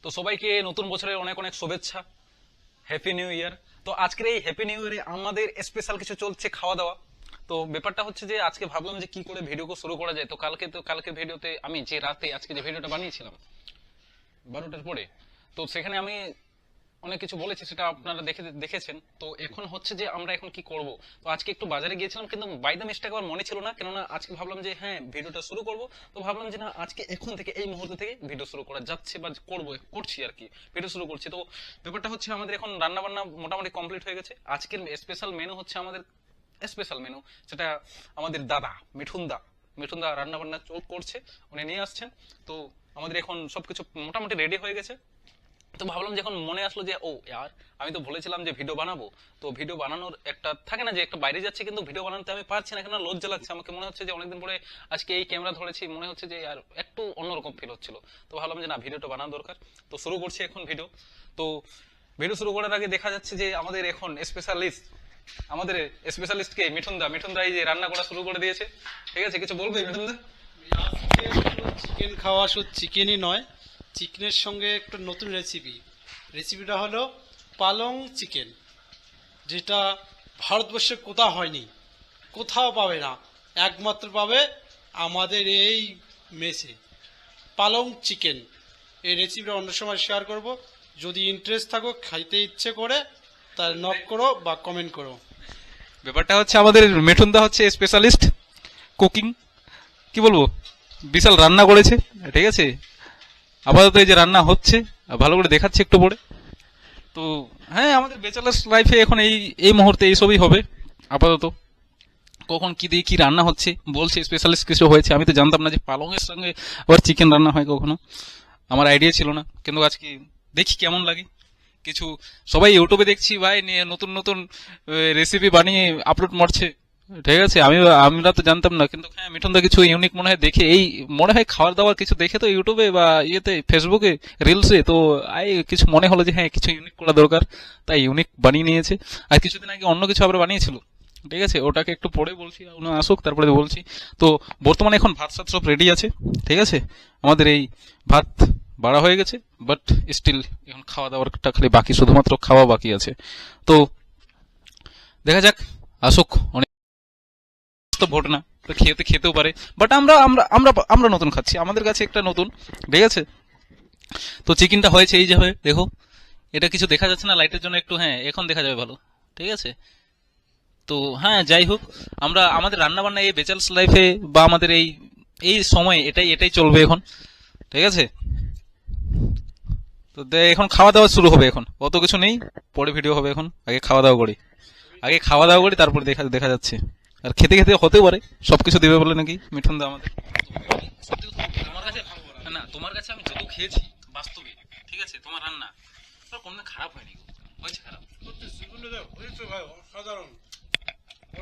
তো সবাইকে নতুন বছরের অনেক অনেক শুভেচ্ছা, হ্যাপি নিউ ইয়ার। তো আজকের এই হ্যাপি নিউ ইয়ারে আমাদের স্পেশাল কিছু চলছে, খাওয়া দাওয়া। তো ব্যাপারটা হচ্ছে যে আজকে ভাবলাম যে কি করে ভিডিও শুরু করা যায়। তো কালকে ভিডিওতে আমি যে রাতে আজকে যে ভিডিওটা বানিয়েছিলাম 12টার পরে, তো সেখানে আমি অনেক কিছু বলেছি, সেটা আপনারা দেখেছেন। তো এখন হচ্ছে যে আমরা এখন কি করব। তো আজকে একটু বাজারে গিয়েছিলাম, কিন্তু বাই দ্য মিস্টেক আমার মনে ছিল না, কেননা আজকে ভাবলাম যে হ্যাঁ ভিডিওটা শুরু করব। তো ভাবলাম যে না, আজকে এখন থেকে এই মুহূর্ত থেকে ভিডিও শুরু করা যাচ্ছে বা করছি আর কি, ভিডিও শুরু করছি। তো ব্যাপারটা হচ্ছে আমাদের এখন রান্না বান্না মোটামুটি কমপ্লিট হয়ে গেছে। আজকের স্পেশাল মেনু হচ্ছে আমাদের স্পেশাল মেনু, সেটা আমাদের দাদা মিঠুনদা রান্না বান্না করছে, উনি নিয়ে আসছেন। তো আমাদের এখন সবকিছু মোটামুটি রেডি হয়ে গেছে। তো ভাবলাম, যখন মনে আসলো যে ও ইয়ার, আমি তো বলেছিলাম যে ভিডিও বানাবো। তো ভিডিও বানানোর একটা থাকে না যে একটা বাইরে যাচ্ছে, কিন্তু ভিডিও বানাতে আমি পারছি না, কেন লজ্জা লাগছে। আমাকে মনে হচ্ছে যে অনেকদিন পরে আজকে এই ক্যামেরা ধরেছি, মনে হচ্ছে যে আর একটু অন্যরকম ফিল হচ্ছিল। তো ভাবলাম যে না, ভিডিওটা বানানো দরকার। তো শুরু করছি এখন ভিডিও। তো ভিডিও শুরু করার আগে দেখা যাচ্ছে যে আমাদের এখন স্পেশালিস্টকে মিঠুনদা এই যে রান্না করা শুরু করে দিয়েছে। ঠিক আছে, কিছু বলবে মিঠুনদা? চিকেন খাওয়া শুধু চিকেনই নয়, চিকেনের সঙ্গে একটা নতুন রেসিপিটা হলো পালং চিকেন, যেটা ভারতবর্ষে কোথাও হয়নি, কোথাও পাবে না, একমাত্র পাবে আমাদের এই মেসে। পালং চিকেন এই রেসিপিটা অন্য সময় শেয়ার করব। যদি ইন্টারেস্ট থাকো, খাইতে ইচ্ছে করে, তাহলে নক করো বা কমেন্ট করো। ব্যাপারটা হচ্ছে আমাদের মিঠুনদা হচ্ছে স্পেশালিস্ট কুকিং, কি বলবো, বিশাল রান্না করেছে। ঠিক আছে, আপাতত এই যে রান্না হচ্ছে, ভালো করে দেখাচ্ছে একটু পরে। তো হ্যাঁ, আমাদের ব্যাচেলার্স লাইফে এখন এই এই মুহূর্তে এইসবই হবে আপাতত। কখন কি দিয়ে কি রান্না হচ্ছে বলছে, স্পেশালিস্ট কিছু হয়েছে। আমি তো জানতাম না যে পালংয়ের সঙ্গে আবার চিকেন রান্না হয় কখনো, আমার আইডিয়া ছিল না। কিন্তু আজকে দেখি কেমন লাগে। কিছু সবাই ইউটিউবে দেখছি ভাই, নিয়ে নতুন নতুন রেসিপি বানিয়ে আপলোড মারছে। ঠিক আছে, আমরা তো জানতাম না, কিন্তু হ্যাঁ মিঠুনদা কিছু ইউনিক মনে হয় দেখে, এই মনে হয় খাওয়ার দাওয়ার কিছু দেখে তো ইউটিউবে বা ইয়েতে ফেসবুকে রিলসে, তো কিছু মনে হলো যে হ্যাঁ কিছু ইউনিক করা দরকার, তাই ইউনিক বানিয়ে নিয়েছে। আর কিছুদিন আগে অন্য কিছু আবার বানিয়েছিল। ঠিক আছে, ওটাকে একটু পরে বলছি, উনি আসুক তারপরে বলছি। তো বর্তমানে এখন ভাত সাত সব রেডি আছে। ঠিক আছে, আমাদের এই ভাত বাড়া হয়ে গেছে, বাট স্টিল এখন খাওয়া দাওয়ারটা খালি বাকি, শুধুমাত্র খাওয়া বাকি আছে। তো দেখা যাক, আসুক। অনেক তো ভোট না, তো খেতেও পারে, বাট আমরা আমরা আমরা আমরা নতুন খাচ্ছি, আমাদের কাছে একটা নতুন। ঠিক আছে, তো চিকেনটা হয়েছে এই যে হয়ে দেখো, এটা কিছু দেখা যাচ্ছে না লাইটের জন্য একটু, হ্যাঁ এখন দেখা যাবে ভালো। ঠিক আছে, তো হ্যাঁ যাই হোক, আমরা আমাদের রান্না বান্না এই ব্যাচেলার্স লাইফে বা আমাদের এই এই সময়ে এটাই এটাই চলবে এখন। ঠিক আছে, তো এখন খাওয়া দাওয়া শুরু হবে। এখন অত কিছু নেই, পরে ভিডিও হবে। এখন আগে খাওয়া দাওয়া করি তারপরে দেখা দেখা যাচ্ছে। আর খেতে খেতে হতে পারে সবকিছু দেবে বলে নাকি মিঠুন দা আমাদের। সত্যি কথা বলতে, তোমার কাছে না, তোমার কাছে আমি যত খেয়েছি বাস্তবে, ঠিক আছে, তোমার রান্না কোনদিন খারাপ হয়নি গো। হয়েছে খারাপ? অসাধারণ,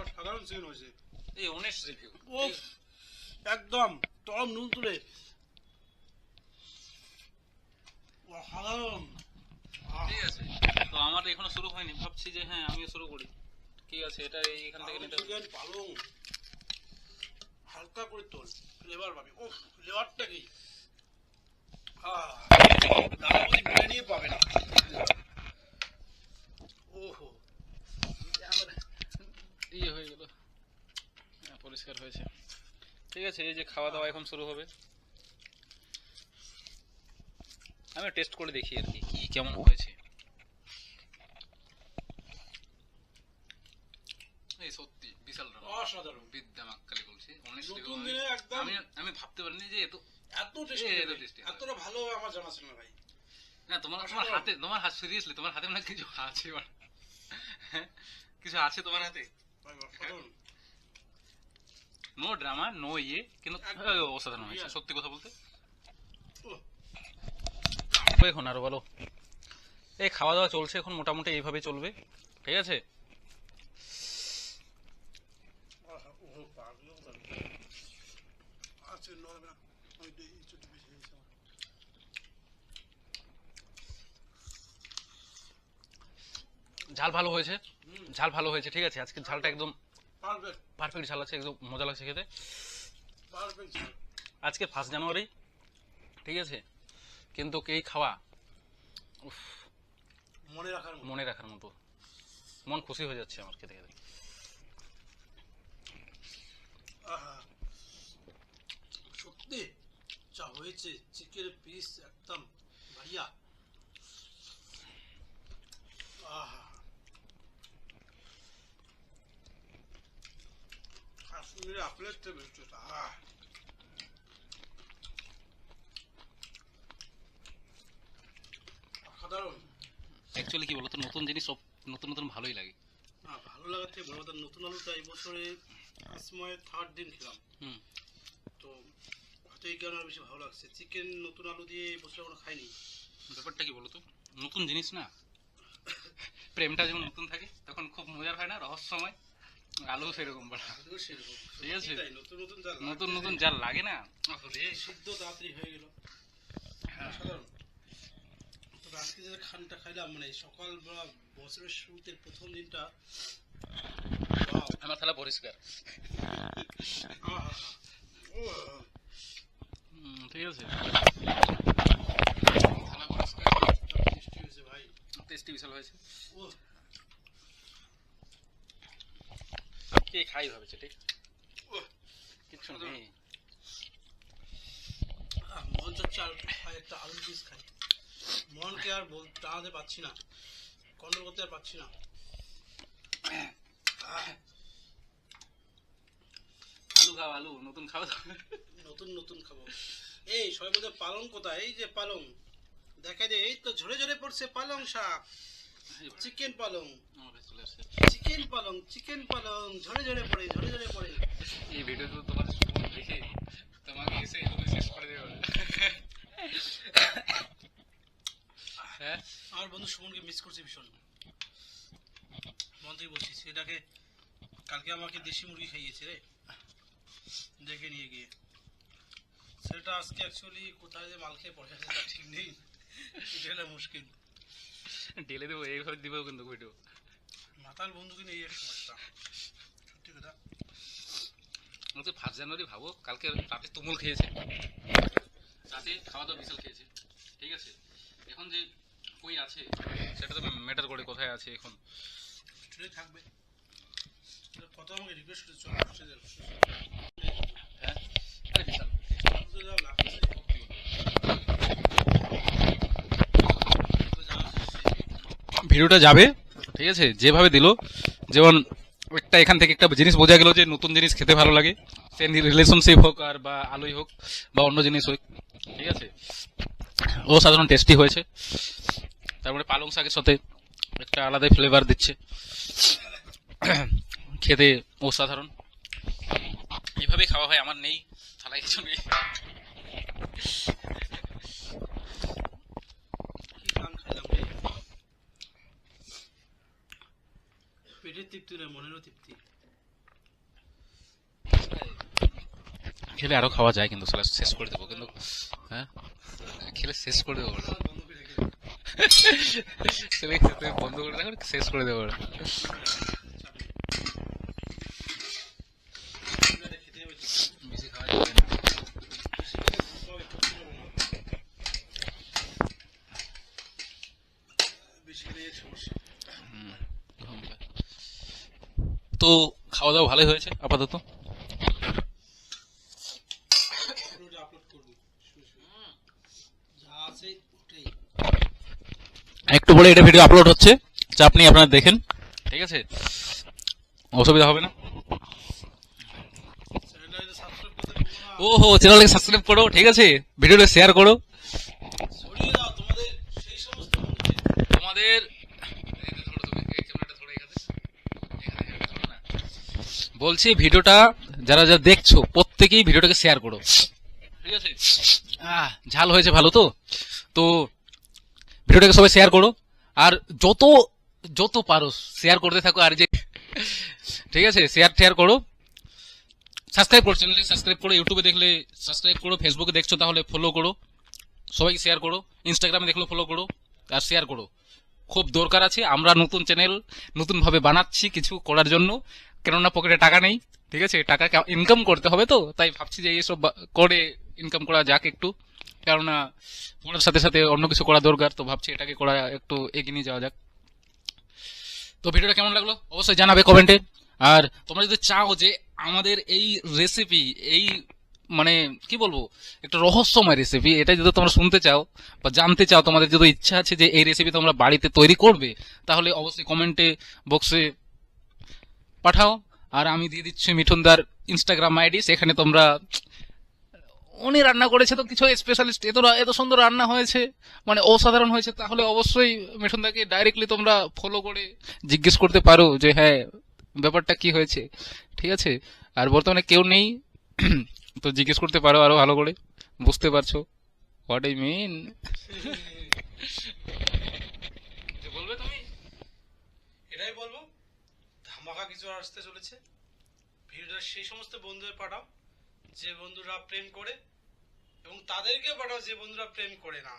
অসাধারণ চিকেন হয়েছে। এই অনেস্ট রিভিউ। একদম টম নুন তুলে অসাধারণ। ঠিক আছে, তো আমার এখনো শুরু হয়নি, ভাবছি যে হ্যাঁ আমিও শুরু করি। ঠিক আছে, এটা এখান থেকে নিতে হবে। চিকেন পালং হালকা করে তোল, ফ্লেভার পাবি। ও ফ্লেভারটা কি, বিরিয়ানি পাবে না। ওহো, আমার ইয়ে হয়ে গেল, হ্যাঁ, পরিষ্কার হয়েছে। ঠিক আছে, এই যে খাওয়া দাওয়া এখন শুরু হবে। আমি টেস্ট করে দেখি আর কি কি কেমন হয়েছে। এই সত্যি বিশাল অসাধারণ। বিদ্যা মাক্কালি বলছি, নতুন দিনে একদম আমি আমি ভাবতে পারিনি যে এত এত টেস্টি, এত টেস্টি, এতটা ভালো আমার জানা ছিল না ভাই। না তোমার হাত সিরিয়াসলি, তোমার হাতে মনে কিছু আছে, হ্যাঁ, কিছু আছে তোমার হাতে। নো ড্রামা, নো ইয়ে, কিন্তু অসাধারণ হয়েছে সত্যি কথা বলতে। এখন আরো ভালো। এই খাওয়া দাওয়া চলছে এখন, মোটামুটি এইভাবে চলবে। ঠিক আছে, ঝাল ভালো হয়েছে, ঝাল ভালো হয়েছে। ঠিক আছে, আজকে ঝালটা একদম পারফেক্ট ঝাল আছে, একদম মজা লাগছে খেতে। আজকে 1 জানুয়ারি, ঠিক আছে, কিন্তু এই খাওয়া মনে রাখার মতো। মনে রাখার মতো, মন খুশি হয়ে যাচ্ছে আমার খেতে খেতে। আহা, সত্যি যা হয়েছে, চিকেনের পিস একদম বাড়িয়া। আহা, কাশ্মীরি আপেলের চেয়ে বেস্ট এটা। আহা, অসাধারণ। অ্যাকচুয়ালি কি বলতো, নতুন জিনিস সব নতুন নতুন ভালোই লাগে। না, ভালো লাগার থেকে বড় কথা, নতুন আলুটা এই বছরে সময় 3rd দিন খেলাম, হুম। তো হয়তো এই কারণে বেশি ভালো লাগছে। চিকেন নতুন আলু দিয়ে এই বছর কোনো খাইনি। ব্যাপারটা কি বলতো, নতুন জিনিস না, প্রেমটা যেমন নতুন থাকে তখন খুব মজার হয় না, রহস্যময়। আলু সেরকম বলা, আলুও সেরকম, ঠিক আছে। সত্যি তাই, নতুন নতুন যা নতুন লাগছে, নতুন যা লাগে না, ওরে। সিদ্ধ তাড়াতাড়ি হয়ে গেল। সাধারণ। তবে আজকে যে খানটা খাইলাম, মানে সকালবেলা বছরের শুরুতে প্রথম দিনটা, wow! আমার থালা পরিষ্কার। আহা, ঠিক আছে, টেস্টি হয়েছে ভাই। টেস্টি বিশাল হয়েছে। ওহ, কে খাই ভাবেছে, ঠিক ওহ, কিচ্ছু নেই। মন চাচ্ছে আর খাই, একটা আলু পিস খাই। মনকে আর টানাতে পারছি না, কন্ট্রোল করতে আর পারছি না। আলু খাও, আলু নতুন খাও। নতুন নতুন খাবো। এই সবাই বলতে পালং কোথায়? এই যে পালং, দেখা যায় এই তো ঝরে ঝরে পড়ছে পালং শাক। চিকেন পালং, চলে আসছে। চিকেন পালং, চিকেন পালং, ঝরে ঝরে পড়ে, ঝরে ঝরে পড়ে। এই ভিডিওটা তোমার সুমন দেখে তোমাকে এসে এগুলো শেষ করে দেবে। হ্যাঁ, আমার বন্ধু সুমনকে মিস করছে ভীষণ, মন থেকে বলছি। সেটাকে কালকে আমাকে দেশি মুরগি খাইয়েছে রে, দেখে নিয়ে গিয়ে। সেটা আজকে অ্যাকচুয়ালি কোথায় যে মাল খেয়ে পড়ে আছে তার ঠিক নেই, এটা হলো মুশকিল। ঢেলে দেবো, এইভাবে দিব কিন্তু ভিডিও। মাতাল বন্ধুকে নিয়ে এই একটা সমস্যা, সত্যি কথা। ওকে 1 জানুয়ারি ভাবো, কালকে রাতে তুমুল খেয়েছে, রাতে খাওয়া দাওয়া বিশাল খেয়েছে, ঠিক আছে। এখন যে কই আছে সেটা তো ম্যাটার করে, কোথায় আছে এখন। ট্রেনে থাকবে, কত আমাকে রিকোয়েস্ট করেছে, চল বসে যাও। হ্যাঁ, আরে বিশাল। তো যাও, লাগছে। তো যাও, ভিডিওটা যাবে, ঠিক আছে, যেভাবে দিল, যেমন একটা এখান থেকে একটা জিনিস বোঝা গেল যে নতুন জিনিস খেতে ভালো লাগে, সে রিলেশনশিপ হোক আর বা আলোই হোক বা অন্য জিনিস হোক, ঠিক আছে। ও সাধারণ টেস্টি হয়েছে, তারপরে পালং শাকের সাথে একটা আলাদাই ফ্লেভার দিচ্ছে, খেতে অসাধারণ। এইভাবেই খাওয়া হয়, আমার নেই থালায় কিছু নেই। কি গান খাইলাম রে, পেটের তৃপ্তি না, মনেরও তৃপ্তি। খেলে আরো খাওয়া যায় কিন্তু সালা শেষ করে দেবো কিন্তু, হ্যাঁ খেলে শেষ করে দেবো, বন্ধ করে রেখে দে। ছেলে খেতে বন্ধ করে দেবো, শেষ করে দেবো। এগুলো খেতে হবে তো। বেশি খাওয়া যাবে না। বেশি খেলে ভুল হবে, ক্ষতি হবে না। বেশি খেলে এর সমস্যা। তো খাওয়া দাওয়া ভালোই হয়েছে আপাতত। ভিডিওটা আপলোড করবি, শুয়ে শুয়ে। যা আছে ওটাই। একটু পরে এটা ভিডিও আপলোড হচ্ছে, যা আপনি আপনারা দেখেন, ঠিক আছে, অসুবিধা হবে না। চ্যানেলটা সাবস্ক্রাইব করতে ভুলো না। ওহো, চ্যানেলকে সাবস্ক্রাইব করো, ঠিক আছে, ভিডিওটা শেয়ার করো। ছড়িয়ে দাও তোমাদের সেই সমস্ত বন্ধুদের। তোমাদের বলছি, ভিডিওটা যারা যারা দেখছো প্রত্যেকেই ভিডিওটাকে শেয়ার করো, ঠিক আছে। ঝাল হয়েছে ভালো তো, তো ভিডিওটাকে সবাই শেয়ার করো, আর যত যত পারো শেয়ার করতে থাকো, আর যে ঠিক আছে, শেয়ার করো। সাবস্ক্রাইব করো, চ্যানেলটাকে সাবস্ক্রাইব করো, ইউটিউবে দেখলে সাবস্ক্রাইব করো, ফেসবুকে দেখছো তাহলে ফলো করো, সবাইকে শেয়ার করো, ইনস্টাগ্রামে দেখলে ফলো করো আর শেয়ার করো। খুব দরকার আছে, আমরা নতুন চ্যানেল নতুনভাবে বানাচ্ছি কিছু করার জন্য, কেননা পকেটে টাকা নেই, ঠিক আছে, টাকা ইনকাম করতে হবে, তো তাই ভাবছি যে এইসব করে ইনকাম করা যাক একটু, কেননা পড়ার সাথে সাথে অন্য কিছু করা দরকার, তো ভাবছি এটাকে করা একটু এগিয়ে নিয়ে যাওয়া যাক। তো ভিডিওটা কেমন লাগলো অবশ্যই জানাবে কমেন্টে। আর তোমরা যদি চাও যে আমাদের এই রেসিপি, এই মানে কি বলবো, একটা রহস্যময় রেসিপি, এটা যদি তোমরা শুনতে চাও বা জানতে চাও, তোমাদের যদি ইচ্ছা আছে যে এই রেসিপি তোমরা বাড়িতে তৈরি করবে, তাহলে অবশ্যই কমেন্টে বক্সে পাঠাও। আর আমি দিয়ে দিচ্ছি মিঠুনদার ইনস্টাগ্রাম আইডি, সেখানে তোমরা, উনি রান্না করেছে তো কিছু স্পেশালিস্ট, এত সুন্দর রান্না হয়েছে, মানে অসাধারণ হয়েছে, তাহলে অবশ্যই মিঠুনদাকে ডাইরেক্টলি তোমরা ফলো করে জিজ্ঞেস করতে পারো যে হ্যাঁ ব্যাপারটা কি হয়েছে, ঠিক আছে। আর বর্তমানে কেউ নেই, তো জিজ্ঞেস করতে পারো আরো ভালো করে, বুঝতে পারছো হোয়াট আই মিন। বলবে তুমি? এটাই বলবো, ধামাকা কিছু আসতে চলেছে। ভিডিওটা সেই সমস্ত বন্ধুদের পাঠাও যে বন্ধুরা প্রেম করে, এবং তাদেরকে পাঠাও যে বন্ধুরা প্রেম করে না,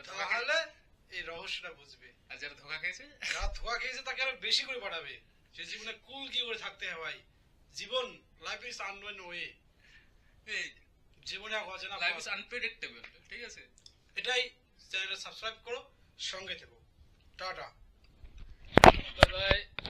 তাহলে এই রহস্যটা বুঝবে। আর যারা ধোকা খেয়েছে, যারা ধোঁয়া খেয়েছে তাকে আরো বেশি করে পাঠাবে, সে জীবনে কুল কি করে থাকতে হয় ভাই। জীবন, লাইফ ইজ আননোন ওয়ে, জীবনে অজানা লাইফ পথ। ইজ আনপ্রেডিক্টেবল, ঠিক আছে। এটাই, চ্যানেলটা সাবস্ক্রাইব করো, সঙ্গে থেকো। টাটা। Bye bye.